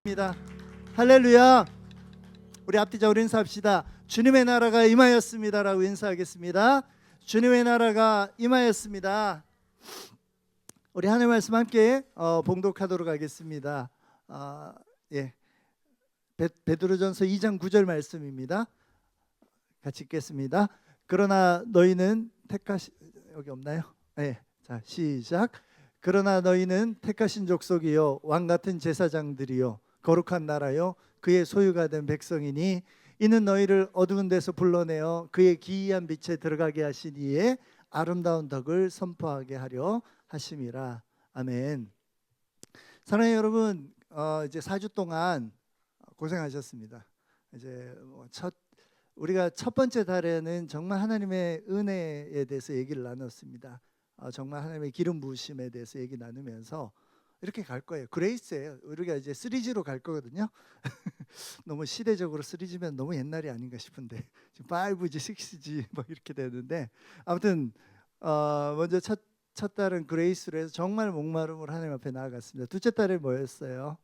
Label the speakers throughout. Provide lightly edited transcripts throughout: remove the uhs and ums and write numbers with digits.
Speaker 1: 입니다. 할렐루야. 우리 앞뒤적으로 인사합시다. 주님의 나라가 임하였습니다라고 인사하겠습니다. 주님의 나라가 임하였습니다. 우리 하나님 말씀 함께 봉독하도록 하겠습니다. 베드로전서 2장 9절 말씀입니다. 같이 읽겠습니다. 그러나 너희는 여기 없나요? 네, 자 시작. 그러나 너희는 택하신 족속이요 왕 같은 제사장들이요 거룩한 나라요 그의 소유가 된 백성이니 이는 너희를 어두운 데서 불러내어 그의 기이한 빛에 들어가게 하신 이에 아름다운 덕을 선포하게 하려 하심이라. 아멘. 사랑하는 여러분, 이제 4주 동안 고생하셨습니다. 이제 우리가 첫 번째 달에는 정말 하나님의 은혜에 대해서 얘기를 나눴습니다. 정말 하나님의 기름 부으심에 대해서 얘기 나누면서 이렇게 갈 거예요. 그레이스예요. 우리가 이제 3G로 갈 거거든요. 너무 시대적으로 3G면 너무 옛날이 아닌가 싶은데 지금 5G, 6G 뭐 이렇게 되는데 아무튼 먼저 첫 달은 그레이스로 해서 정말 목마름으로 하나님 앞에 나아갔습니다. 둘째 달에 뭐였어요?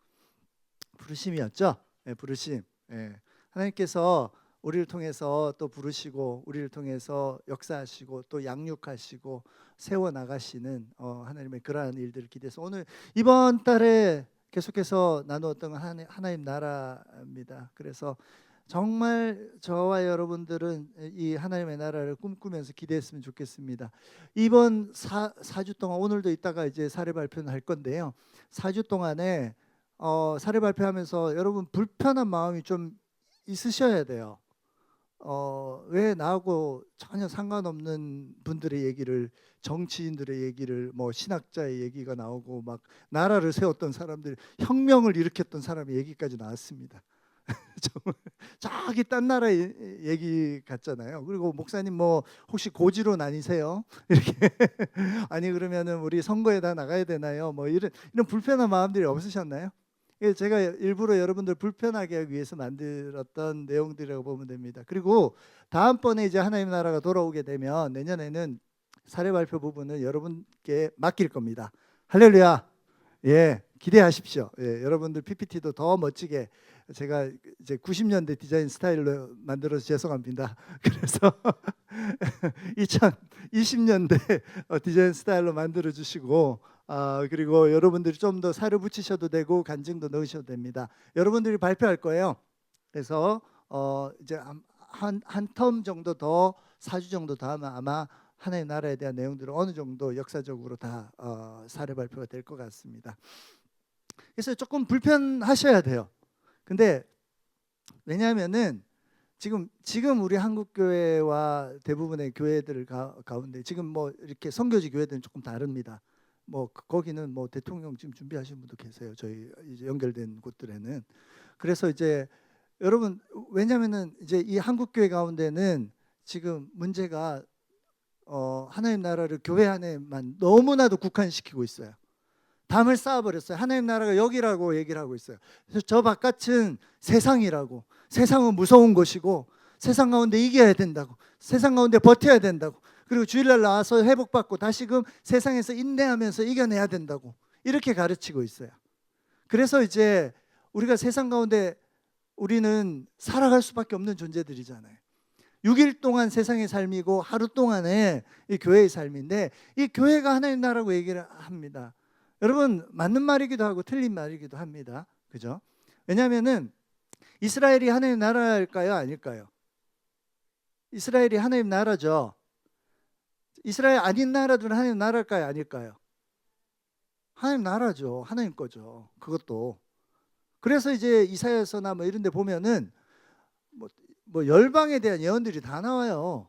Speaker 1: 부르심이었죠. 네, 부르심. 네. 하나님께서 우리를 통해서 또 부르시고 우리를 통해서 역사하시고 또 양육하시고 세워나가시는 하나님의 그러한 일들을 기대해서 오늘 이번 달에 계속해서 나누었던 하나님 나라입니다. 그래서 정말 저와 여러분들은 이 하나님의 나라를 꿈꾸면서 기대했으면 좋겠습니다. 이번 4주 동안 오늘도 이따가 이제 사례 발표는 할 건데요. 4주 동안에 사례 발표하면서 여러분 불편한 마음이 좀 있으셔야 돼요. 왜 나하고 전혀 상관없는 분들의 얘기를, 정치인들의 얘기를, 뭐 신학자의 얘기가 나오고 막 나라를 세웠던 사람들, 혁명을 일으켰던 사람의 얘기까지 나왔습니다. 정말 저기 딴 나라 얘기 같잖아요. 그리고 목사님 뭐 혹시 고지로 나뉘세요? 이렇게 아니 그러면은 우리 선거에 다 나가야 되나요? 뭐 이런 불편한 마음들이 없으셨나요? 제가 일부러 여러분들 불편하게 하기 위해서 만들었던 내용들이라고 보면 됩니다. 그리고 다음번에 이제 하나님 나라가 돌아오게 되면 내년에는 사례 발표 부분은 여러분께 맡길 겁니다. 할렐루야. 예, 기대하십시오. 예, 여러분들 PPT도 더 멋지게 제가 이제 90년대 디자인 스타일로 만들어서 죄송합니다. 그래서 2020년대 디자인 스타일로 만들어 주시고 그리고 여러분들이 좀 더 살을 붙이셔도 되고 간증도 넣으셔도 됩니다. 여러분들이 발표할 거예요. 그래서 이제 한 텀 정도 더 4주 정도 더 하면 아마 하나님 나라에 대한 내용들은 어느 정도 역사적으로 다 사례 발표가 될 것 같습니다. 그래서 조금 불편하셔야 돼요. 근데 왜냐하면은 지금 우리 한국 교회와 대부분의 교회들 가운데 지금 뭐 이렇게 선교지 교회들은 조금 다릅니다. 뭐 거기는 뭐 대통령 지금 준비하시는 분도 계세요. 저희 이제 연결된 곳들에는. 그래서 이제 여러분 왜냐하면은 이제 이 한국 교회 가운데는 지금 문제가 하나님 나라를 교회 안에만 너무나도 국한시키고 있어요. 담을 쌓아버렸어요. 하나님 나라가 여기라고 얘기를 하고 있어요. 그래서 저 바깥은 세상이라고, 세상은 무서운 것이고 세상 가운데 이겨야 된다고, 세상 가운데 버텨야 된다고, 그리고 주일날 나와서 회복받고 다시금 세상에서 인내하면서 이겨내야 된다고 이렇게 가르치고 있어요. 그래서 이제 우리가 세상 가운데 우리는 살아갈 수밖에 없는 존재들이잖아요. 6일 동안 세상의 삶이고 하루 동안의 이 교회의 삶인데 이 교회가 하나님 나라라고 얘기를 합니다. 여러분 맞는 말이기도 하고 틀린 말이기도 합니다. 그죠? 왜냐하면은 이스라엘이 하나님 나라일까요? 아닐까요? 이스라엘이 하나님 나라죠. 이스라엘 아닌 나라들은 하나님 나라일까요? 아닐까요? 하나님 나라죠. 하나님 거죠. 그것도. 그래서 이제 이사야서나 뭐 이런 데 보면은 뭐 열방에 대한 예언들이 다 나와요.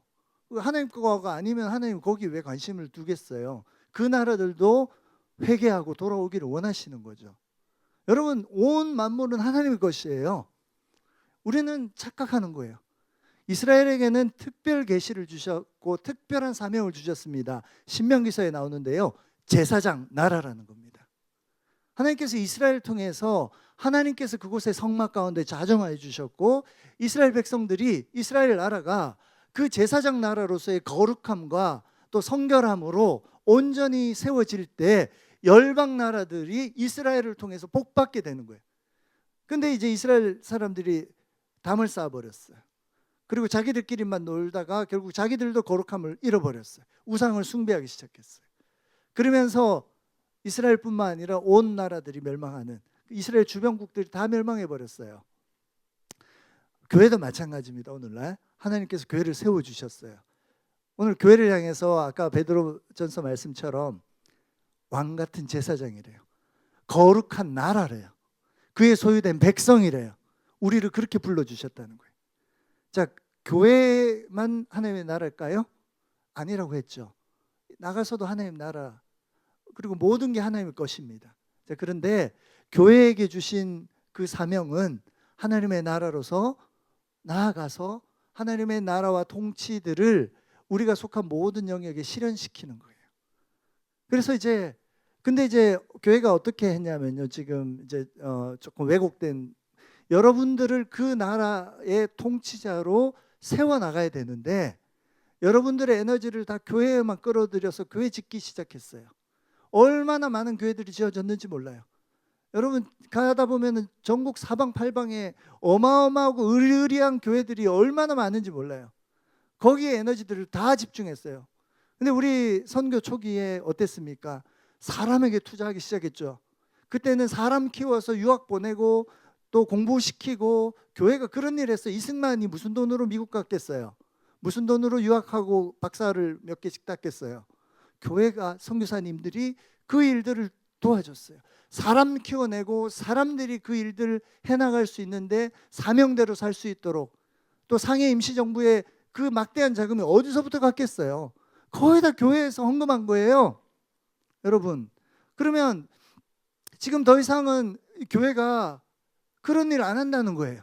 Speaker 1: 하나님 거가 아니면 하나님 거기 왜 관심을 두겠어요? 그 나라들도 회개하고 돌아오기를 원하시는 거죠. 여러분 온 만물은 하나님의 것이에요. 우리는 착각하는 거예요. 이스라엘에게는 특별 계시를 주셨고 특별한 사명을 주셨습니다. 신명기서에 나오는데요. 제사장 나라라는 겁니다. 하나님께서 이스라엘을 통해서 하나님께서 그곳의 성막 가운데 자정하여 주셨고 이스라엘 백성들이 이스라엘 나라가 그 제사장 나라로서의 거룩함과 또 성결함으로 온전히 세워질 때 열방 나라들이 이스라엘을 통해서 복받게 되는 거예요. 근데 이제 이스라엘 사람들이 담을 쌓아버렸어요. 그리고 자기들끼리만 놀다가 결국 자기들도 거룩함을 잃어버렸어요. 우상을 숭배하기 시작했어요. 그러면서 이스라엘뿐만 아니라 온 나라들이 멸망하는, 이스라엘 주변국들이 다 멸망해버렸어요. 교회도 마찬가지입니다. 오늘날 하나님께서 교회를 세워주셨어요. 오늘 교회를 향해서 아까 베드로전서 말씀처럼 왕 같은 제사장이래요. 거룩한 나라래요. 그의 소유된 백성이래요. 우리를 그렇게 불러주셨다는 거예요. 자, 교회만 하나님의 나라일까요? 아니라고 했죠. 나가서도 하나님 나라, 그리고 모든 게 하나님의 것입니다. 자, 그런데 교회에게 주신 그 사명은 하나님의 나라로서 나아가서 하나님의 나라와 통치들을 우리가 속한 모든 영역에 실현시키는 거예요. 그래서 근데 이제 교회가 어떻게 했냐면요. 지금 이제 조금 왜곡된, 여러분들을 그 나라의 통치자로 세워 나가야 되는데 여러분들의 에너지를 다 교회에만 끌어들여서 교회 짓기 시작했어요. 얼마나 많은 교회들이 지어졌는지 몰라요. 여러분 가다 보면은 전국 사방팔방에 어마어마하고 의리의리한 교회들이 얼마나 많은지 몰라요. 거기에 에너지들을 다 집중했어요. 근데 우리 선교 초기에 어땠습니까? 사람에게 투자하기 시작했죠. 그때는 사람 키워서 유학 보내고 또 공부시키고, 교회가 그런 일 했어요. 이승만이 무슨 돈으로 미국 갔겠어요? 무슨 돈으로 유학하고 박사를 몇 개씩 땄겠어요? 교회가, 선교사님들이 그 일들을 도와줬어요. 사람 키워내고 사람들이 그 일들을 해나갈 수 있는데 사명대로 살 수 있도록. 또 상해 임시정부의 그 막대한 자금이 어디서부터 갔겠어요? 거의 다 교회에서 헌금한 거예요. 여러분, 그러면 지금 더 이상은 교회가 그런 일 안 한다는 거예요.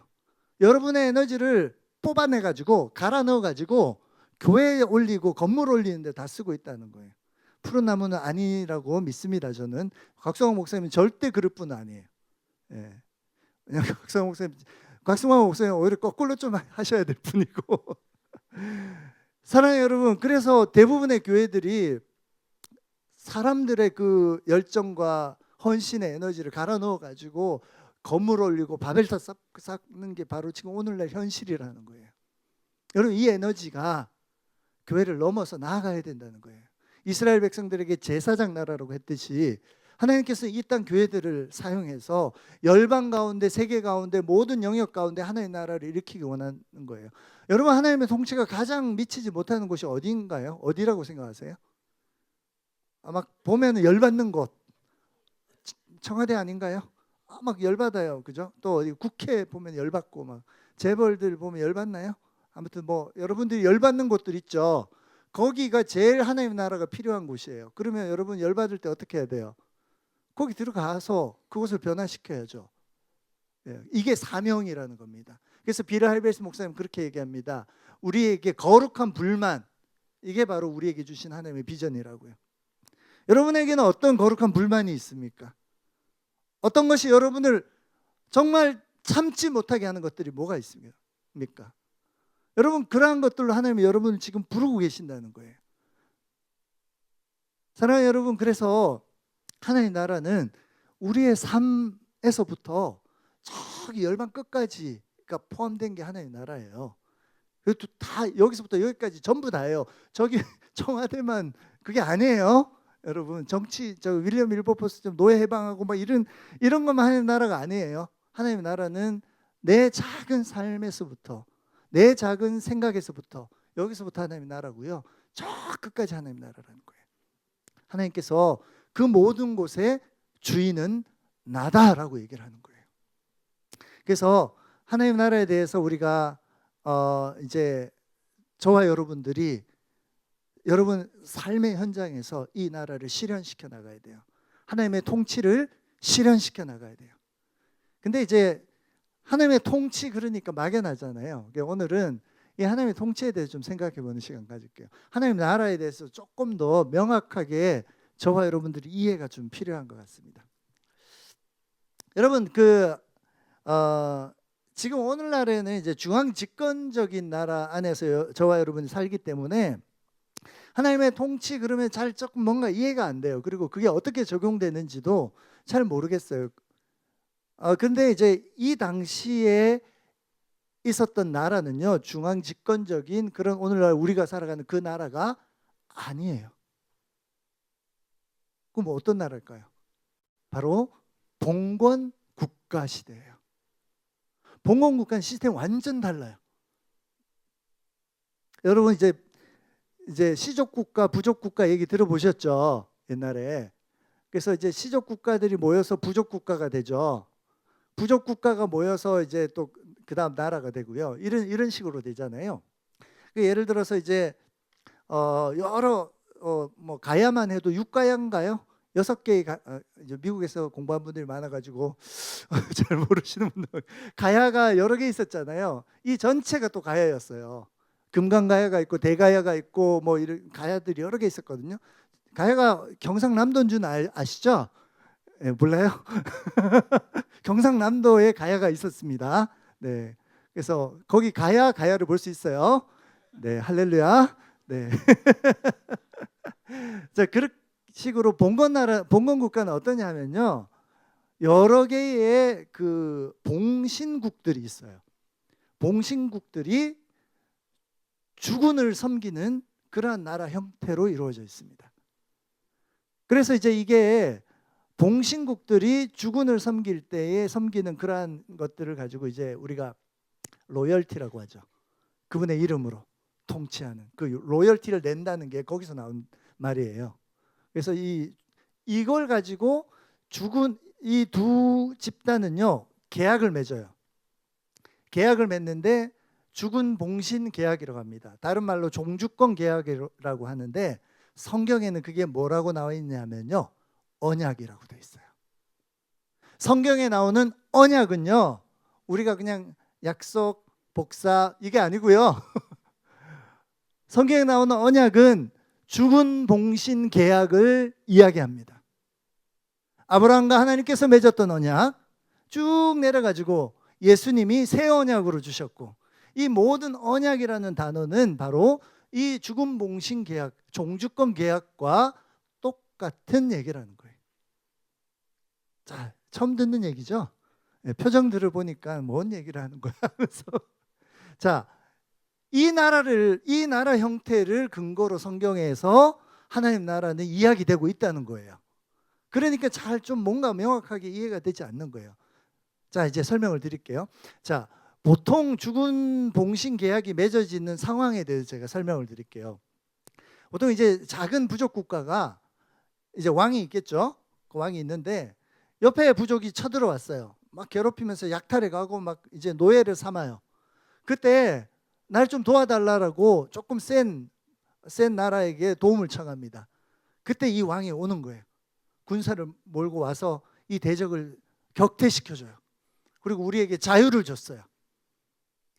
Speaker 1: 여러분의 에너지를 뽑아내가지고 갈아 넣어가지고 교회에 올리고 건물 올리는 데 다 쓰고 있다는 거예요. 푸른 나무는 아니라고 믿습니다. 저는 곽성호 목사님은 절대 그럴 분 아니에요. 예. 왜냐하면 곽성호 목사님 오히려 거꾸로 좀 하셔야 될 분이고 사랑해요 여러분. 그래서 대부분의 교회들이 사람들의 그 열정과 헌신의 에너지를 갈아 넣어가지고 건물 올리고 바벨탑 쌓는 게 바로 지금 오늘날 현실이라는 거예요. 여러분, 이 에너지가 교회를 넘어서 나아가야 된다는 거예요. 이스라엘 백성들에게 제사장 나라라고 했듯이 하나님께서 이 땅 교회들을 사용해서 열방 가운데, 세계 가운데, 모든 영역 가운데 하나님의 나라를 일으키기 원하는 거예요. 여러분, 하나님의 통치가 가장 미치지 못하는 곳이 어디인가요? 어디라고 생각하세요? 아마 보면 열받는 곳, 청와대 아닌가요? 막 열받아요. 그죠? 또 어디 국회 보면 열받고, 막 재벌들 보면 열받나요? 아무튼 뭐 여러분들이 열받는 곳들 있죠. 거기가 제일 하나님의 나라가 필요한 곳이에요. 그러면 여러분 열받을 때 어떻게 해야 돼요? 거기 들어가서 그곳을 변화시켜야죠. 예, 이게 사명이라는 겁니다. 그래서 비라 할베스 목사님 그렇게 얘기합니다. 우리에게 거룩한 불만, 이게 바로 우리에게 주신 하나님의 비전이라고요. 여러분에게는 어떤 거룩한 불만이 있습니까? 어떤 것이 여러분을 정말 참지 못하게 하는 것들이 뭐가 있습니까? 여러분, 그러한 것들로 하나님이 여러분을 지금 부르고 계신다는 거예요. 사랑하는 여러분, 그래서 하나님의 나라는 우리의 삶에서부터 저기 열방 끝까지가 포함된 게 하나님의 나라예요. 그것도 다 여기서부터 여기까지 전부 다예요. 저기 청와대만 그게 아니에요. 여러분, 정치, 윌리엄 윌버포스처럼 노예 해방하고 막 이런 것만 하나님의 나라가 아니에요. 하나님의 나라는 내 작은 삶에서부터, 내 작은 생각에서부터, 여기서부터 하나님의 나라고요. 저 끝까지 하나님의 나라라는 거예요. 하나님께서 그 모든 곳의 주인은 나다라고 얘기를 하는 거예요. 그래서 하나님의 나라에 대해서 우리가 이제 저와 여러분들이 여러분 삶의 현장에서 이 나라를 실현시켜 나가야 돼요. 하나님의 통치를 실현시켜 나가야 돼요. 근데 이제 하나님의 통치, 그러니까 막연하잖아요. 오늘은 이 하나님의 통치에 대해서 좀 생각해 보는 시간 가질게요. 하나님 나라에 대해서 조금 더 명확하게 저와 여러분들이 이해가 좀 필요한 것 같습니다. 여러분, 지금 오늘날에는 이제 중앙 집권적인 나라 안에서 저와 여러분이 살기 때문에 하나님의 통치 그러면 잘 조금 뭔가 이해가 안 돼요. 그리고 그게 어떻게 적용되는지도 잘 모르겠어요. 근데 이제 이 당시에 있었던 나라는요, 중앙 집권적인 그런 오늘날 우리가 살아가는 그 나라가 아니에요. 그럼 어떤 나라일까요? 바로 봉건 국가 시대예요. 봉건 국가는 시스템 완전 달라요. 여러분 이제 시족 국가, 부족 국가 얘기 들어보셨죠? 옛날에. 그래서 이제 시족 국가들이 모여서 부족 국가가 되죠. 부족 국가가 모여서 이제 또 그다음 나라가 되고요. 이런 식으로 되잖아요. 예를 들어서 이제 여러 뭐 가야만 해도 6가야인가요? 6개의 이제 미국에서 공부한 분들이 많아가지고 잘 모르시는 분들, 가야가 여러 개 있었잖아요. 이 전체가 또 가야였어요. 금강가야가 있고 대가야가 있고 뭐 이런 가야들이 여러 개 있었거든요. 가야가 경상남도인 줄 아시죠? 네, 몰라요? 경상남도에 가야가 있었습니다. 네, 그래서 거기 가야를 볼 수 있어요. 네, 할렐루야. 네. 자, 그런 식으로 봉건 국가는 어떠냐면요, 여러 개의 그 봉신국들이 있어요. 봉신국들이 주군을 섬기는 그러한 나라 형태로 이루어져 있습니다. 그래서 이제 이게 봉신국들이 주군을 섬길 때에 섬기는 그러한 것들을 가지고 이제 우리가 로열티라고 하죠. 그분의 이름으로 통치하는 그 로열티를 낸다는 게 거기서 나온 말이에요. 그래서 이걸 가지고 주군 이 두 집단은요, 계약을 맺어요. 계약을 맺는데 주군 봉신 계약이라고 합니다. 다른 말로 종주권 계약이라고 하는데 성경에는 그게 뭐라고 나와 있냐면요, 언약이라고 되어 있어요. 성경에 나오는 언약은요, 우리가 그냥 약속, 복사 이게 아니고요. 성경에 나오는 언약은 주군 봉신 계약을 이야기합니다. 아브라함과 하나님께서 맺었던 언약 쭉 내려가지고 예수님이 새 언약으로 주셨고, 이 모든 언약이라는 단어는 바로 이 주군 봉신 계약, 종주권 계약과 똑같은 얘기라는 거예요. 자, 처음 듣는 얘기죠? 네, 표정들을 보니까 뭔 얘기를 하는 거야 하면서. 자, 이 나라 형태를 근거로 성경에서 하나님 나라는 이야기되고 있다는 거예요. 그러니까 잘 좀 뭔가 명확하게 이해가 되지 않는 거예요. 자, 이제 설명을 드릴게요. 자, 보통 주군 봉신 계약이 맺어지는 상황에 대해서 제가 설명을 드릴게요. 보통 이제 작은 부족 국가가 이제 왕이 있겠죠. 그 왕이 있는데 옆에 부족이 쳐들어왔어요. 막 괴롭히면서 약탈해 가고 막 이제 노예를 삼아요. 그때 날 좀 도와달라고 조금 센 나라에게 도움을 청합니다. 그때 이 왕이 오는 거예요. 군사를 몰고 와서 이 대적을 격퇴시켜줘요. 그리고 우리에게 자유를 줬어요.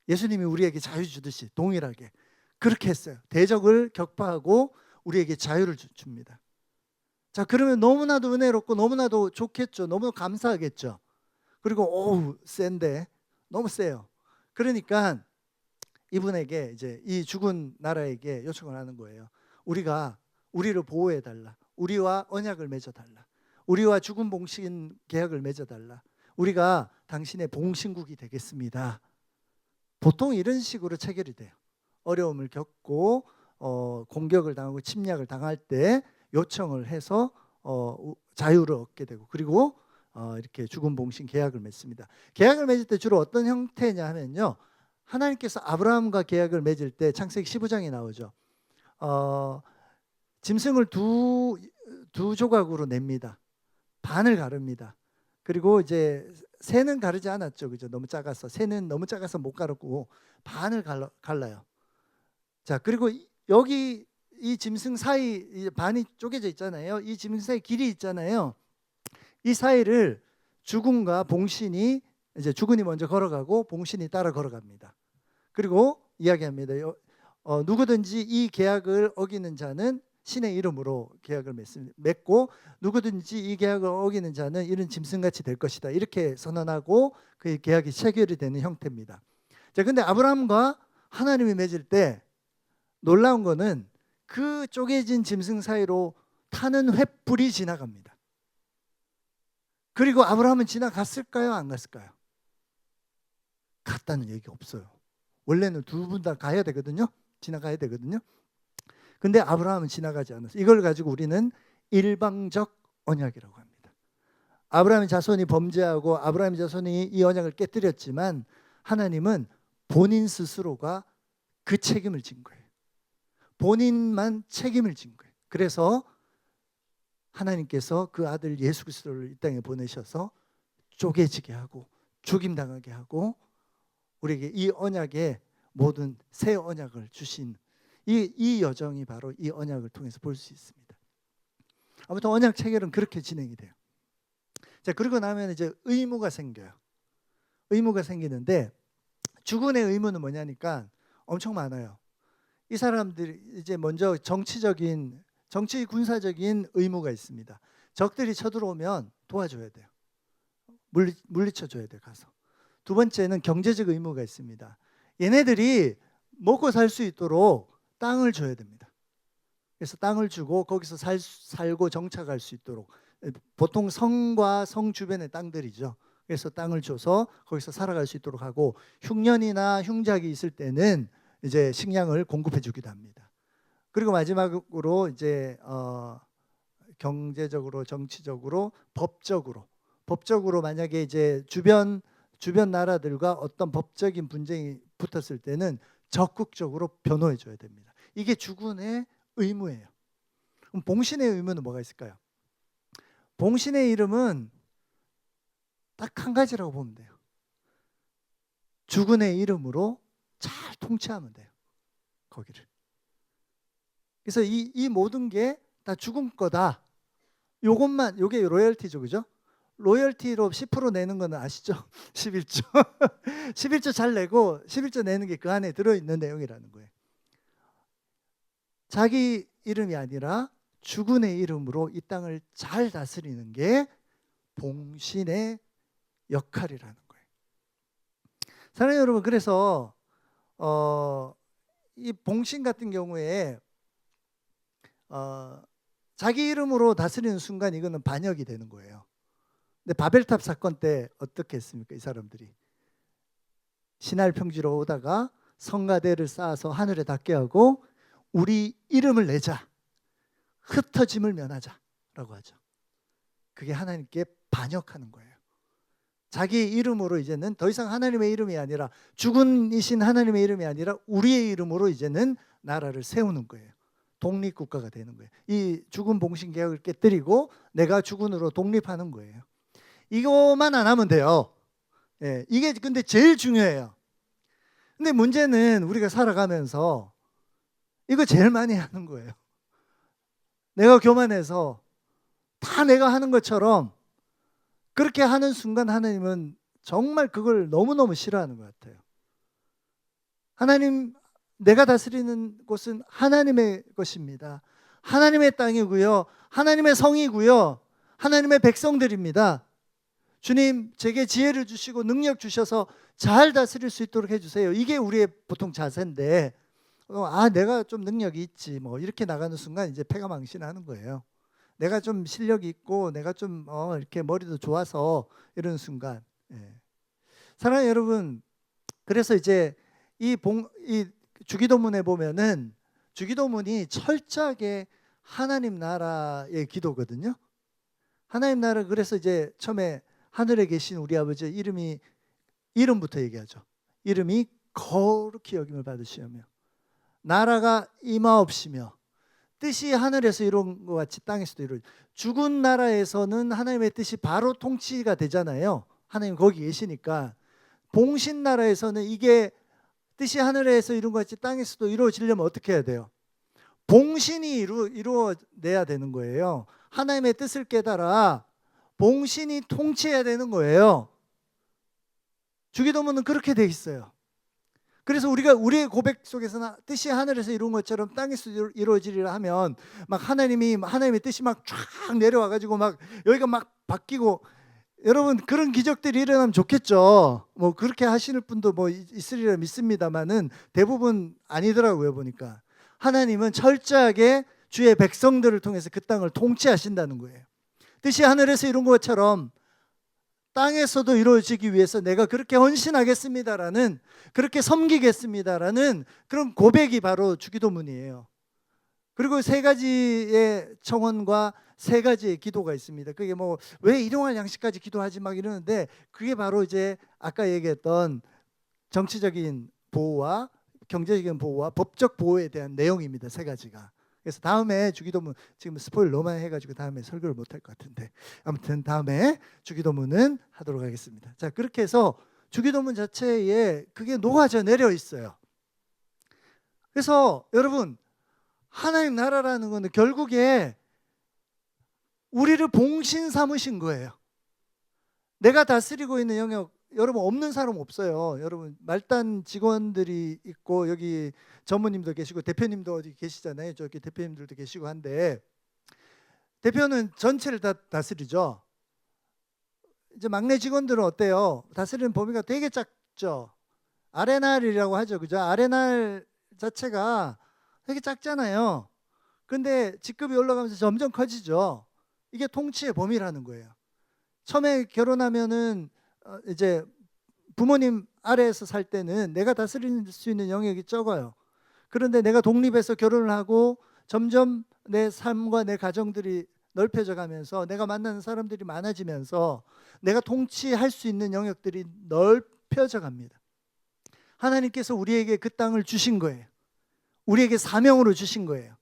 Speaker 1: 예수님이 우리에게 자유 주듯이 동일하게 그렇게 했어요. 대적을 격파하고 우리에게 자유를 줍니다. 자, 그러면 너무나도 은혜롭고 너무나도 좋겠죠. 너무 감사하겠죠. 그리고 오우 센데 너무 세요. 그러니까 이분에게 이제 이 죽은 나라에게 요청을 하는 거예요. 우리를 보호해 달라. 우리와 언약을 맺어 달라. 우리와 죽은 봉신 계약을 맺어 달라. 우리가 당신의 봉신국이 되겠습니다. 보통 이런 식으로 체결이 돼요. 어려움을 겪고 공격을 당하고 침략을 당할 때 요청을 해서 자유를 얻게 되고, 그리고 이렇게 죽은 봉신 계약을 맺습니다. 계약을 맺을 때 주로 어떤 형태냐 하면요, 하나님께서 아브라함과 계약을 맺을 때 창세기 15장에 나오죠. 짐승을 두 조각으로 냅니다. 반을 가릅니다. 그리고 이제 새는 가르지 않았죠. 그죠? 너무 작아서. 새는 너무 작아서 못 가르고 반을 갈라요. 자, 그리고 여기 이 짐승 사이 반이 쪼개져 있잖아요. 이 짐승 사이 길이 있잖아요. 이 사이를 주군과 봉신이 이제 주군이 먼저 걸어가고 봉신이 따라 걸어갑니다. 그리고 이야기합니다. 누구든지 이 계약을 어기는 자는 신의 이름으로 계약을 맺고, 누구든지 이 계약을 어기는 자는 이런 짐승같이 될 것이다. 이렇게 선언하고 그 계약이 체결이 되는 형태입니다. 자, 근데 아브라함과 하나님이 맺을 때 놀라운 거는 그 쪼개진 짐승 사이로 타는 횃불이 지나갑니다. 그리고 아브라함은 지나갔을까요? 안 갔을까요? 갔다는 얘기 없어요. 원래는 두 분 다 가야 되거든요. 지나가야 되거든요. 근데 아브라함은 지나가지 않았어요. 이걸 가지고 우리는 일방적 언약이라고 합니다. 아브라함의 자손이 범죄하고 아브라함의 자손이 이 언약을 깨뜨렸지만 하나님은 본인 스스로가 그 책임을 진 거예요. 본인만 책임을 진 거예요. 그래서 하나님께서 그 아들 예수 그리스도를 이 땅에 보내셔서 쪼개지게 하고 죽임당하게 하고 우리에게 이 언약의 모든 새 언약을 주신 이 여정이 바로 이 언약을 통해서 볼 수 있습니다. 아무튼 언약 체결은 그렇게 진행이 돼요. 자, 그러고 나면 이제 의무가 생겨요. 의무가 생기는데 주군의 의무는 뭐냐니까 엄청 많아요. 이 사람들이 이제 먼저 정치 군사적인 의무가 있습니다. 적들이 쳐들어오면 도와줘야 돼요. 물리쳐줘야 돼요. 가서. 두 번째는 경제적 의무가 있습니다. 얘네들이 먹고 살 수 있도록 땅을 줘야 됩니다. 그래서 땅을 주고 거기서 살고 정착할 수 있도록, 보통 성과 성 주변의 땅들이죠. 그래서 땅을 줘서 거기서 살아갈 수 있도록 하고, 흉년이나 흉작이 있을 때는 이제 식량을 공급해 주기도 합니다. 그리고 마지막으로 이제 경제적으로, 정치적으로, 법적으로 만약에 이제 주변 나라들과 어떤 법적인 분쟁이 붙었을 때는 적극적으로 변호해 줘야 됩니다. 이게 주군의 의무예요. 그럼 봉신의 의무는 뭐가 있을까요? 봉신의 이름은 딱 한 가지라고 보면 돼요. 주군의 이름으로 잘 통치하면 돼요. 거기를. 그래서 이 모든 게 다 주군 거다. 요게 로열티죠, 그죠? 로열티로 10% 내는 거는 아시죠? 11조. 11조 잘 내고 11조 내는 게 그 안에 들어있는 내용이라는 거예요. 자기 이름이 아니라 주군의 이름으로 이 땅을 잘 다스리는 게 봉신의 역할이라는 거예요. 사랑하는 여러분, 그래서 이 봉신 같은 경우에 자기 이름으로 다스리는 순간 이거는 반역이 되는 거예요. 근데 바벨탑 사건 때 어떻게 했습니까? 이 사람들이 신할 평지로 오다가 성가대를 쌓아서 하늘에 닿게 하고 우리 이름을 내자, 흩어짐을 면하자라고 하죠. 그게 하나님께 반역하는 거예요. 자기 이름으로 이제는 더 이상 하나님의 이름이 아니라, 주군이신 하나님의 이름이 아니라 우리의 이름으로 이제는 나라를 세우는 거예요. 독립국가가 되는 거예요. 이 주군 봉신 계약을 깨뜨리고 내가 주군으로 독립하는 거예요. 이거만 안 하면 돼요. 예, 이게 근데 제일 중요해요. 근데 문제는 우리가 살아가면서 이거 제일 많이 하는 거예요. 내가 교만해서 다 내가 하는 것처럼 그렇게 하는 순간 하나님은 정말 그걸 너무너무 싫어하는 것 같아요. 하나님, 내가 다스리는 곳은 하나님의 것입니다. 하나님의 땅이고요. 하나님의 성이고요. 하나님의 백성들입니다. 주님, 제게 지혜를 주시고 능력 주셔서 잘 다스릴 수 있도록 해주세요. 이게 우리의 보통 자세인데, 내가 좀 능력이 있지 뭐 이렇게 나가는 순간 이제 패가 망신하는 거예요. 내가 좀 실력이 있고 내가 좀 이렇게 머리도 좋아서 이런 순간. 예. 사랑하는 여러분, 그래서 이제 이 주기도문에 보면은 주기도문이 철저하게 하나님 나라의 기도거든요. 하나님 나라, 그래서 이제 처음에 하늘에 계신 우리 아버지 이름부터 얘기하죠. 이름이 거룩히 여김을 받으시오며 나라가 임하옵시며 뜻이 하늘에서 이룬 것 같이 땅에서도 이루어져. 죽은 나라에서는 하나님의 뜻이 바로 통치가 되잖아요. 하나님 거기 계시니까. 봉신 나라에서는 이게 뜻이 하늘에서 이룬 것 같이 땅에서도 이루어지려면 어떻게 해야 돼요? 봉신이 이루어내야 되는 거예요. 하나님의 뜻을 깨달아 봉신이 통치해야 되는 거예요. 주기도문은 그렇게 돼 있어요. 그래서 우리가 우리의 고백 속에서는 뜻이 하늘에서 이룬 것처럼 땅에서 이루어지리라 하면 막 하나님의 뜻이 막 쫙 내려와 가지고 막 여기가 막 바뀌고, 여러분 그런 기적들이 일어나면 좋겠죠. 뭐 그렇게 하시는 분도 뭐 있으리라 믿습니다만은 대부분 아니더라고요. 보니까 하나님은 철저하게 주의 백성들을 통해서 그 땅을 통치하신다는 거예요. 뜻이 하늘에서 이룬 것처럼 땅에서도 이루어지기 위해서 내가 그렇게 헌신하겠습니다라는, 그렇게 섬기겠습니다라는 그런 고백이 바로 주기도문이에요. 그리고 세 가지의 청원과 세 가지의 기도가 있습니다. 그게 뭐 왜 일용할 양식까지 기도하지 막 이러는데, 그게 바로 이제 아까 얘기했던 정치적인 보호와 경제적인 보호와 법적 보호에 대한 내용입니다. 세 가지가. 그래서 다음에 주기도문, 지금 스포일 너무 많이 해가지고 다음에 설교를 못할 것 같은데, 아무튼 다음에 주기도문은 하도록 하겠습니다. 자, 그렇게 해서 주기도문 자체에 그게 녹아져 내려 있어요. 그래서 여러분, 하나님 나라라는 것은 결국에 우리를 봉신 삼으신 거예요. 내가 다스리고 있는 영역, 여러분 없는 사람 없어요. 여러분 말단 직원들이 있고 여기 전무님도 계시고 대표님도 어디 계시잖아요. 저기 대표님들도 계시고 한데, 대표는 전체를 다 다스리죠. 이제 막내 직원들은 어때요? 다스리는 범위가 되게 작죠. 아레날이라고 하죠. 그죠? 아레날 자체가 되게 작잖아요. 근데 직급이 올라가면서 점점 커지죠. 이게 통치의 범위라는 거예요. 처음에 결혼하면은 이제 부모님 아래에서 살 때는 내가 다스릴 수 있는 영역이 적어요. 그런데 내가 독립해서 결혼을 하고 점점 내 삶과 내 가정들이 넓혀져 가면서 내가 만나는 사람들이 많아지면서 내가 통치할 수 있는 영역들이 넓혀져 갑니다. 하나님께서 우리에게 그 땅을 주신 거예요. 우리에게 사명으로 주신 거예요.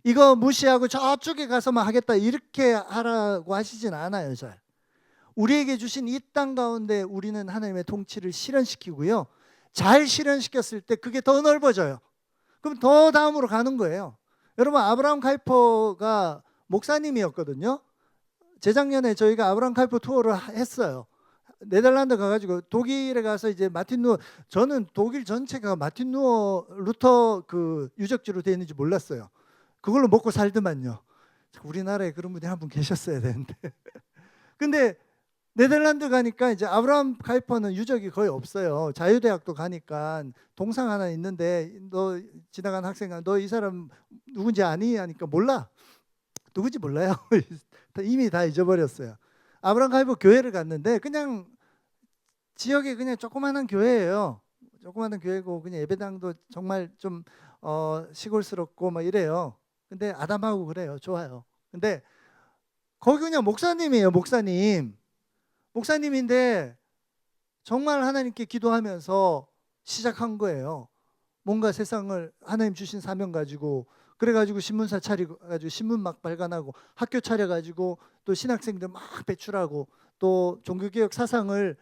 Speaker 1: 이거 무시하고 저쪽에 가서만 하겠다 이렇게 하라고 하시진 않아요. 잘. 우리에게 주신 이 땅 가운데 우리는 하나님의 통치를 실현시키고요. 잘 실현시켰을 때 그게 더 넓어져요. 그럼 더 다음으로 가는 거예요. 여러분, 아브라함 카이퍼가 목사님이었거든요. 재작년에 저희가 아브라함 카이퍼 투어를 했어요. 네덜란드 가가지고 독일에 가서 이제 마틴 루어, 저는 독일 전체가 마틴 루어 루터 그 유적지로 되어 있는지 몰랐어요. 그걸로 먹고 살더만요. 우리나라에 그런 분이 한 분 계셨어야 되는데. 근데 네덜란드 가니까 이제 아브라함 카이퍼는 유적이 거의 없어요. 자유대학도 가니까 동상 하나 있는데, 너 지나간 학생아, 너 이 사람 누군지 아니? 하니까 몰라. 누군지 몰라요. 이미 다 잊어버렸어요. 아브라함 카이퍼 교회를 갔는데 그냥 지역에 그냥 조그마한 교회예요. 조그마한 교회고 그냥 예배당도 정말 좀 시골스럽고 막 이래요. 근데 아담하고 그래요. 좋아요. 근데 거기 그냥 목사님이에요. 목사님인데 정말 하나님께 기도하면서 시작한 거예요. 뭔가 세상을 하나님 주신 사명 가지고, 그래가지고 신문사 차려가지고 신문 막 발간하고 학교 차려가지고 또 신학생들 막 배출하고 또 종교개혁 사상을,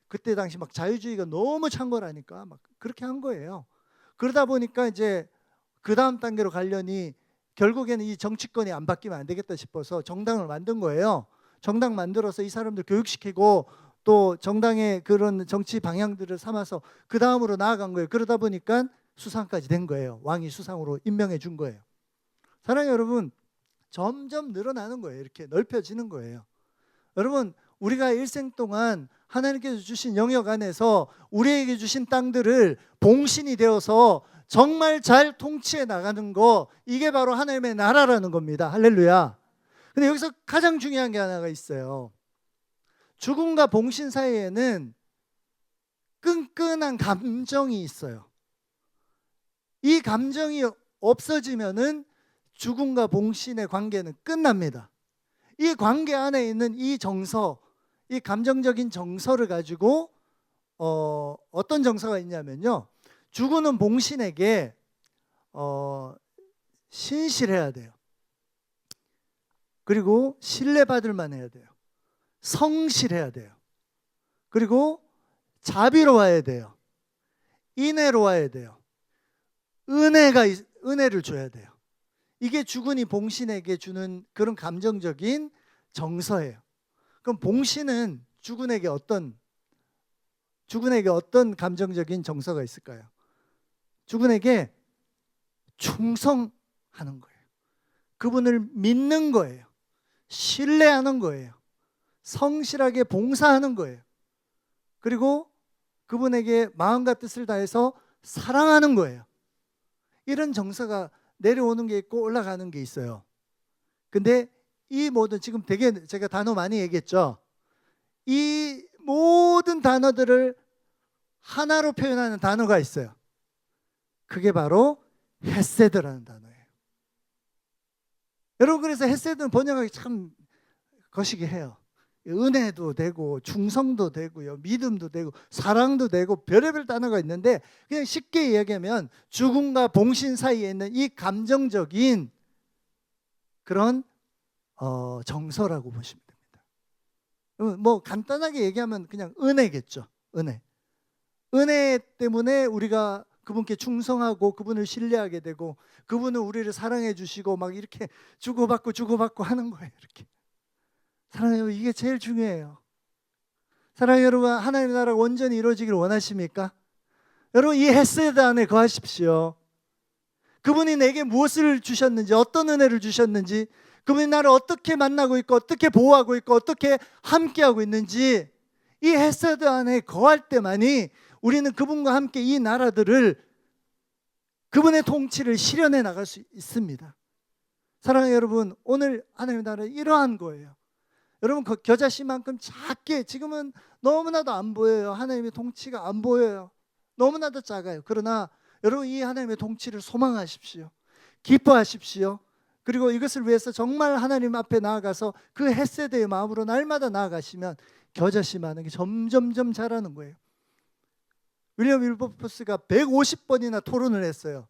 Speaker 1: 그때 당시 막 자유주의가 너무 창궐하니까 막 그렇게 한 거예요. 그러다 보니까 이제 그 다음 단계로 가려니 결국에는 이 정치권이 안 바뀌면 안 되겠다 싶어서 정당을 만든 거예요. 정당 만들어서 이 사람들 교육시키고 또 정당의 그런 정치 방향들을 삼아서 그 다음으로 나아간 거예요. 그러다 보니까 수상까지 된 거예요. 왕이 수상으로 임명해 준 거예요. 사랑하는 여러분, 점점 늘어나는 거예요. 이렇게 넓혀지는 거예요. 여러분, 우리가 일생 동안 하나님께서 주신 영역 안에서 우리에게 주신 땅들을 봉신이 되어서 정말 잘 통치해 나가는 거, 이게 바로 하나님의 나라라는 겁니다. 할렐루야. 근데 여기서 가장 중요한 게 하나가 있어요. 죽음과 봉신 사이에는 끈끈한 감정이 있어요. 이 감정이 없어지면은 죽음과 봉신의 관계는 끝납니다. 이 관계 안에 있는 이 정서, 이 감정적인 정서를 가지고 어떤 정서가 있냐면요, 죽은 봉신에게 신실해야 돼요. 그리고 신뢰받을 만해야 돼요. 성실해야 돼요. 그리고 자비로워야 돼요. 인애로워야 돼요. 은혜를 줘야 돼요. 이게 죽은이 봉신에게 주는 그런 감정적인 정서예요. 그럼 봉신은 죽은에게 어떤 감정적인 정서가 있을까요? 죽은에게 충성하는 거예요. 그분을 믿는 거예요. 신뢰하는 거예요. 성실하게 봉사하는 거예요. 그리고 그분에게 마음과 뜻을 다해서 사랑하는 거예요. 이런 정서가 내려오는 게 있고 올라가는 게 있어요. 근데 이 모든, 지금 되게 제가 단어 많이 얘기했죠. 이 모든 단어들을 하나로 표현하는 단어가 있어요. 그게 바로 헤세드라는 단어예요. 여러분, 그래서 헤세드는 번역하기 참 거시기 해요. 은혜도 되고 충성도 되고요, 믿음도 되고 사랑도 되고 별의별 단어가 있는데, 그냥 쉽게 이야기하면 죽음과 봉신 사이에 있는 이 감정적인 그런 정서라고 보시면 됩니다. 뭐 간단하게 얘기하면 그냥 은혜겠죠. 은혜 때문에 우리가 그분께 충성하고 그분을 신뢰하게 되고 그분은 우리를 사랑해 주시고 막 이렇게 주고받고 하는 거예요. 이렇게. 사랑해요. 여러분, 이게 제일 중요해요. 사랑해요. 여러분, 하나님의 나라가 온전히 이루어지기를 원하십니까? 여러분, 이 헤세드 안에 거하십시오. 그분이 내게 무엇을 주셨는지, 어떤 은혜를 주셨는지, 그분이 나를 어떻게 만나고 있고 어떻게 보호하고 있고 어떻게 함께하고 있는지, 이 헤세드 안에 거할 때만이 우리는 그분과 함께 이 나라들을, 그분의 통치를 실현해 나갈 수 있습니다. 사랑해요. 여러분, 오늘 하나님의 나라는 이러한 거예요. 여러분, 겨자씨만큼 작게, 지금은 너무나도 안 보여요. 하나님의 통치가 안 보여요. 너무나도 작아요. 그러나 여러분, 이 하나님의 통치를 소망하십시오. 기뻐하십시오. 그리고 이것을 위해서 정말 하나님 앞에 나아가서 그 헤세드의 마음으로 날마다 나아가시면 겨자씨만한 게 점점점 자라는 거예요. 윌리엄 윌버포스가 150번이나 토론을 했어요.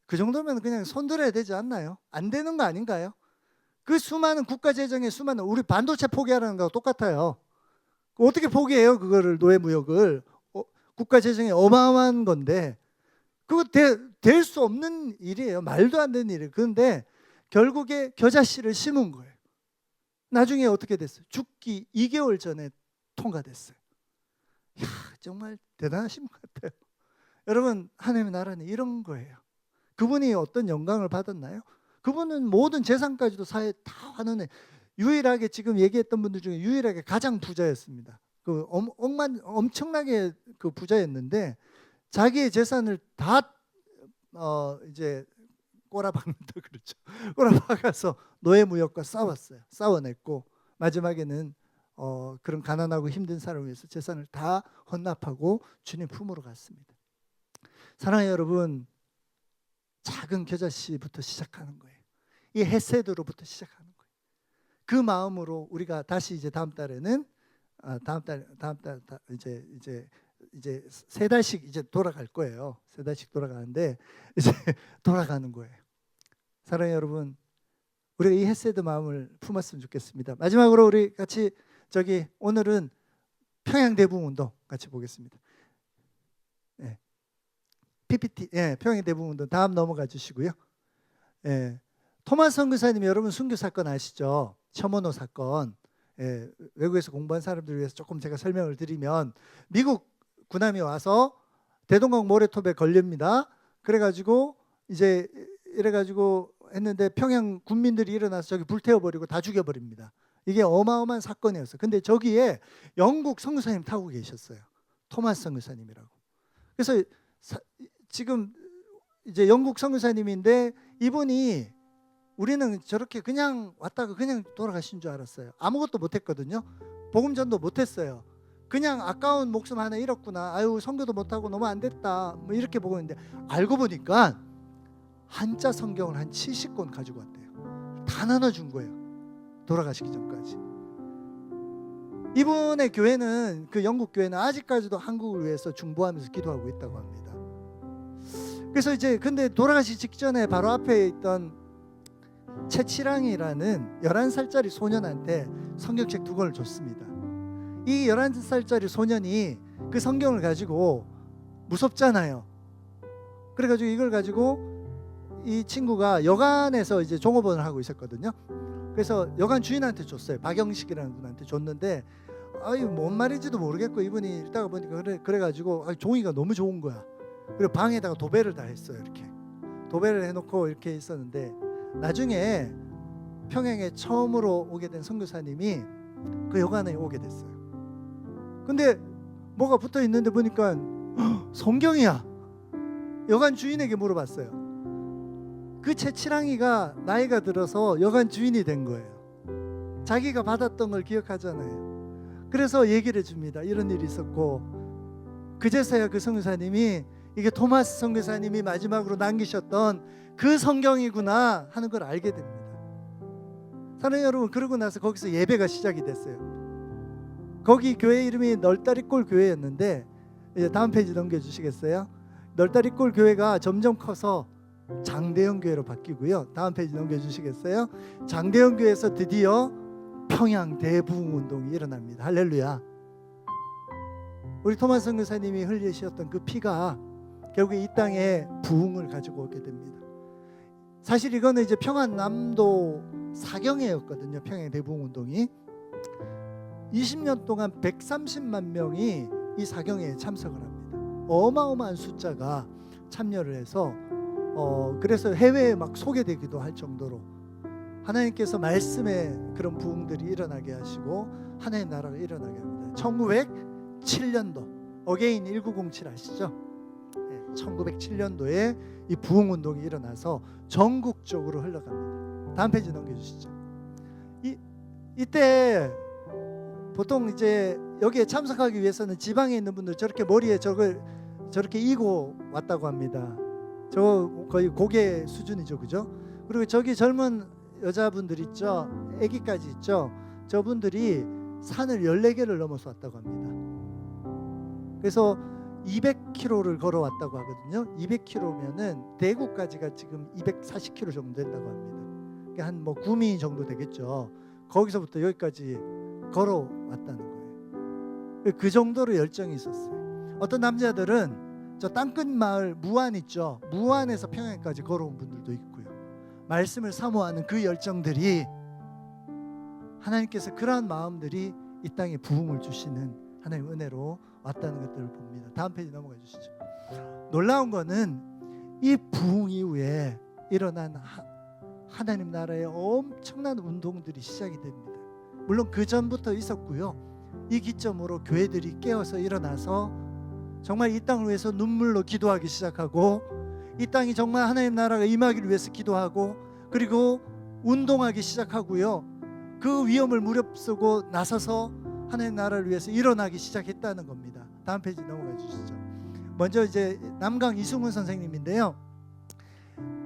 Speaker 1: 그 정도면 그냥 손들어야 되지 않나요? 안 되는 거 아닌가요? 그 수많은 국가 재정의 수많은, 우리 반도체 포기하라는 거하고 똑같아요. 어떻게 포기해요? 그거를, 노예무역을. 국가 재정이 어마어마한 건데 그거 될 수 없는 일이에요. 말도 안 되는 일이에요. 그런데 결국에 겨자씨를 심은 거예요. 나중에 어떻게 됐어요? 죽기 2개월 전에 통과됐어요. 이야, 정말 대단하신 것 같아요. 여러분, 하나님의 나라는 이런 거예요. 그분이 어떤 영광을 받았나요? 그분은 모든 재산까지도 사회 다 환원해. 유일하게, 지금 얘기했던 분들 중에 유일하게 가장 부자였습니다. 그 엄청나게 그 부자였는데 자기의 재산을 다 이제 꼬라박는다 그렇죠. 꼬라박아서 노예무역과 싸워냈고 마지막에는 그런 가난하고 힘든 사람을 위해서 재산을 다 헌납하고 주님 품으로 갔습니다. 사랑해요. 여러분, 작은 겨자씨부터 시작하는 거예요. 이 헤세드로부터 시작하는 거예요. 그 마음으로 우리가 다시 이제 다음 달에는 다음 달 이제 3달씩 이제 돌아갈 거예요. 3달씩 돌아가는데 이제 돌아가는 거예요. 사랑해요. 여러분, 우리가 이 헤세드 마음을 품었으면 좋겠습니다. 마지막으로 우리 같이 오늘은 평양대붕운동 같이 보겠습니다. 네. PPT, 평양대붕운동 다음 넘어가 주시고요. 토마스 선교사님, 여러분 순교 사건 아시죠? 셔먼호 사건. 외국에서 공부한 사람들을 위해서 조금 제가 설명을 드리면, 미국 군함이 와서 대동강 모래톱에 걸립니다. 그래가지고 이제 이래가지고 했는데 평양 군민들이 일어나서 저기 불태워버리고 다 죽여버립니다. 이게 어마어마한 사건이었어요. 근데 저기에 영국 선교사님 타고 계셨어요. 토마스 선교사님이라고. 그래서 지금 이제 영국 선교사님인데 이분이, 우리는 저렇게 그냥 왔다가 그냥 돌아가신 줄 알았어요. 아무것도 못했거든요. 복음 전도 못했어요. 그냥 아까운 목숨 하나 잃었구나. 아유, 선교도 못하고 너무 안 됐다. 뭐 이렇게 보고 있는데 알고 보니까 한자 성경을 한 70권 가지고 왔대요. 다 나눠준 거예요. 돌아가시기 전까지. 이분의 교회는, 그 영국 교회는 아직까지도 한국을 위해서 중보하면서 기도하고 있다고 합니다. 그래서 이제 근데 돌아가시기 직전에 바로 앞에 있던 채치랑이라는 11살짜리 소년한테 성경책 2권을 줬습니다. 이 11살짜리 소년이 그 성경을 가지고, 무섭잖아요. 그래가지고 이걸 가지고 이 친구가 여관에서 이제 종업원을 하고 있었거든요. 그래서 여관 주인한테 줬어요. 박영식이라는 분한테 줬는데, 아유, 뭔 말인지도 모르겠고 이분이 읽다가 보니까 그래가지고 종이가 너무 좋은 거야. 그리고 방에다가 도배를 다 했어요. 이렇게 도배를 해놓고 이렇게 있었는데, 나중에 평양에 처음으로 오게 된 선교사님이 그 여관에 오게 됐어요. 근데 뭐가 붙어 있는데 보니까 성경이야. 여관 주인에게 물어봤어요. 그 채치랑이가 나이가 들어서 여관 주인이 된 거예요. 자기가 받았던 걸 기억하잖아요. 그래서 얘기를 해줍니다. 이런 일이 있었고, 그제서야 그 선교사님이 이게 토마스 선교사님이 마지막으로 남기셨던 그 성경이구나 하는 걸 알게 됩니다. 사랑하는 여러분, 그러고 나서 거기서 예배가 시작이 됐어요. 거기 교회 이름이 널다리골 교회였는데, 이제 다음 페이지 넘겨주시겠어요? 널다리골 교회가 점점 커서 장대영 교회로 바뀌고요. 다음 페이지 넘겨주시겠어요? 장대영 교회에서 드디어 평양 대부흥 운동이 일어납니다. 할렐루야. 우리 토마스 선교사님이 흘리셨던 그 피가 결국에 이 땅에 부흥을 가지고 오게 됩니다. 사실 이거는 이제 평안남도 사경회였거든요. 평양 대부흥 운동이 20년 동안 130만 명이 이 사경회에 참석을 합니다. 어마어마한 숫자가 참여를 해서 그래서 해외에 막 소개되기도 할 정도로 하나님께서 말씀의 그런 부흥들이 일어나게 하시고 하나님의 나라가 일어나게 합니다. 1907년도 어게인 1907 아시죠? 1907년도에 이 부흥 운동이 일어나서 전국적으로 흘러갑니다. 다음 페이지 넘겨주시죠. 이때 보통 이제 여기에 참석하기 위해서는 지방에 있는 분들 저렇게 머리에 저렇게 이고 왔다고 합니다. 저 거의 고개 수준이죠, 그죠? 그리고 저기 젊은 여자분들 있죠, 아기까지 있죠. 저분들이 산을 14개를 넘어서 왔다고 합니다. 그래서 200km를 걸어왔다고 하거든요. 200km면은 대구까지가 지금 240km 정도 된다고 합니다. 한 뭐 9미 정도 되겠죠. 거기서부터 여기까지 걸어왔다는 거예요. 그 정도로 열정이 있었어요. 어떤 남자들은 저 땅끝 마을 무안 있죠. 무안에서 평양까지 걸어온 분들도 있고요. 말씀을 사모하는 그 열정들이 하나님께서 그러한 마음들이 이 땅에 부흥을 주시는 하나님의 은혜로 왔다는 것들을 봅니다. 다음 페이지 넘어가 주시죠. 놀라운 거는 이 부흥 이후에 일어난 하나님 나라의 엄청난 운동들이 시작이 됩니다. 물론 그 전부터 있었고요. 이 기점으로 교회들이 깨어서 일어나서 정말 이 땅을 위해서 눈물로 기도하기 시작하고 이 땅이 정말 하나님 나라가 임하기를 위해서 기도하고 그리고 운동하기 시작하고요. 그 위험을 무릅쓰고 나서서 하나님 나라를 위해서 일어나기 시작했다는 겁니다. 다음 페이지 넘어가 주시죠. 먼저 이제 남강 이승훈 선생님인데요.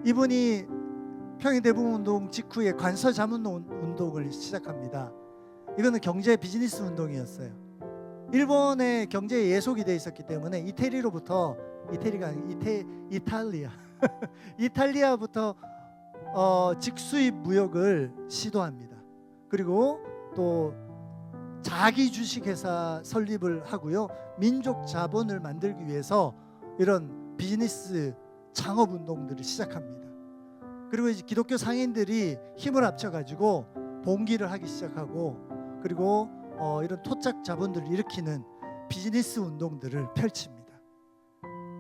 Speaker 1: 이분이 평양 대부흥 운동 직후에 관서 자문 운동을 시작합니다. 이거는 경제 비즈니스 운동이었어요. 일본의 경제에 예속이 돼 있었기 때문에 이태리로부터 이태리가 아니고 이탈리아 이탈리아부터 직수입 무역을 시도합니다. 그리고 또 자기 주식회사 설립을 하고요. 민족 자본을 만들기 위해서 이런 비즈니스 창업 운동들을 시작합니다. 그리고 이제 기독교 상인들이 힘을 합쳐가지고 봉기를 하기 시작하고 그리고 이런 토착 자본들을 일으키는 비즈니스 운동들을 펼칩니다.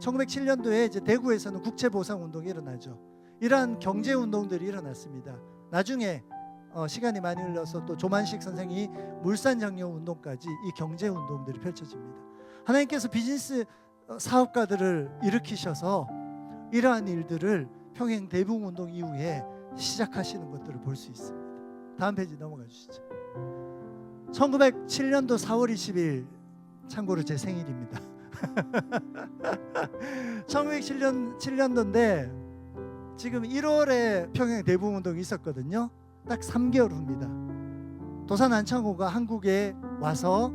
Speaker 1: 1907년도에 이제 대구에서는 국채보상 운동이 일어나죠. 이러한 경제 운동들이 일어났습니다. 나중에 시간이 많이 흘러서 또 조만식 선생이 물산장려 운동까지 이 경제 운동들이 펼쳐집니다. 하나님께서 비즈니스 사업가들을 일으키셔서 이러한 일들을 평양 대부흥 운동 이후에 시작하시는 것들을 볼 수 있습니다. 다음 페이지 넘어가 주시죠. 1907년도 4월 20일 참고로 제 생일입니다. 1907년도인데 지금 1월에 평양 대부흥 운동이 있었거든요. 딱 3개월 후입니다. 도산 안창호가 한국에 와서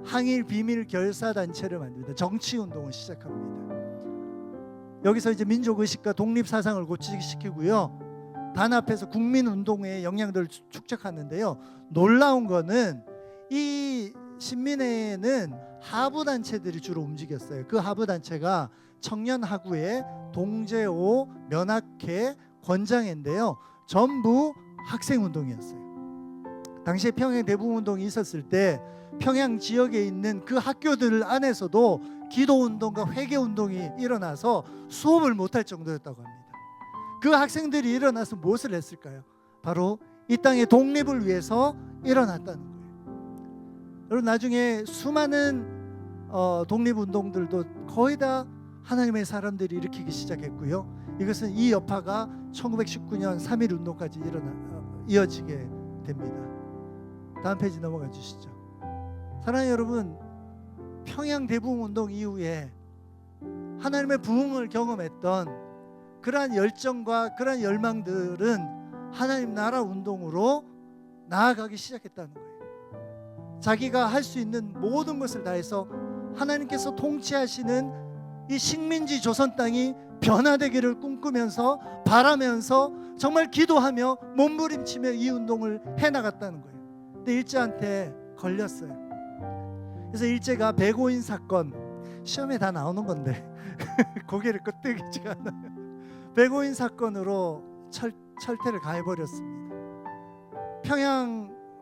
Speaker 1: 항일 비밀 결사 단체를 만듭니다. 정치 운동을 시작합니다. 여기서 이제 민족 의식과 독립 사상을 고취시키고요. 단합해서 국민 운동의 역량들을 축적하는데요. 놀라운 거는 이 신민회에는 하부 단체들이 주로 움직였어요. 그 하부 단체가 청년하구회, 동제오, 면학회, 권장회인데요. 전부 학생 운동이었어요. 당시에 평양 대부흥 운동이 있었을 때 평양 지역에 있는 그 학교들 안에서도 기도 운동과 회개 운동이 일어나서 수업을 못할 정도였다고 합니다. 그 학생들이 일어나서 무엇을 했을까요? 바로 이 땅의 독립을 위해서 일어났다는 거예요. 여러분 나중에 수많은 독립운동들도 거의 다 하나님의 사람들이 일으키기 시작했고요. 이것은 이 여파가 1919년 3.1운동까지 이어지게 됩니다. 다음 페이지 넘어가 주시죠. 사랑하는 여러분, 평양 대부흥 운동 이후에 하나님의 부흥을 경험했던 그러한 열정과 그러한 열망들은 하나님 나라 운동으로 나아가기 시작했다는 거예요. 자기가 할 수 있는 모든 것을 다해서 하나님께서 통치하시는 이 식민지 조선 땅이 변화되기를 꿈꾸면서 바라면서 정말 기도하며 몸부림치며 이 운동을 해나갔다는 거예요. 근데 일제한테 걸렸어요. 그래서 일제가 백오인 사건, 시험에 다 나오는 건데 고개를 끄덕이지가 않아요. 백오인 사건으로 철퇴를 가해버렸습니다.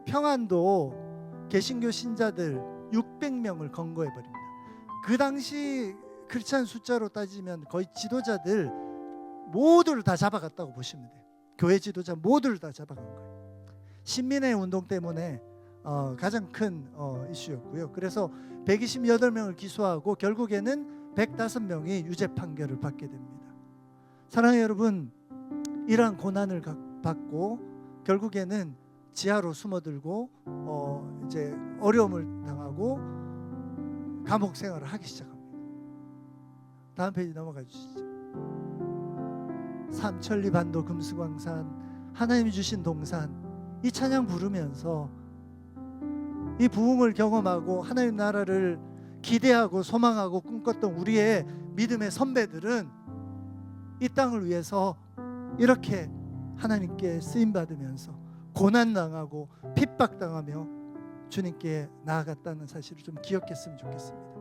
Speaker 1: 평안도 개신교 신자들 600명을 검거해버립니다. 그 당시 크리스찬 숫자로 따지면 거의 지도자들 모두를 다 잡아갔다고 보시면 돼요. 교회 지도자 모두를 다 잡아간 거예요. 신민의 운동 때문에 가장 큰 이슈였고요. 그래서 128명을 기소하고 결국에는 105명이 유죄 판결을 받게 됩니다. 사랑하는 여러분, 이러한 고난을 받고 결국에는 지하로 숨어들고 이제 어려움을 당하고 감옥 생활을 하기 시작합니다. 다음 페이지 넘어가 주시죠. 삼천리 반도 금수광산, 하나님이 주신 동산, 이 찬양 부르면서 이 부흥을 경험하고 하나님 나라를 기대하고 소망하고 꿈꿨던 우리의 믿음의 선배들은 이 땅을 위해서 이렇게 하나님께 쓰임받으면서 고난당하고 핍박당하며 주님께 나아갔다는 사실을 좀 기억했으면 좋겠습니다.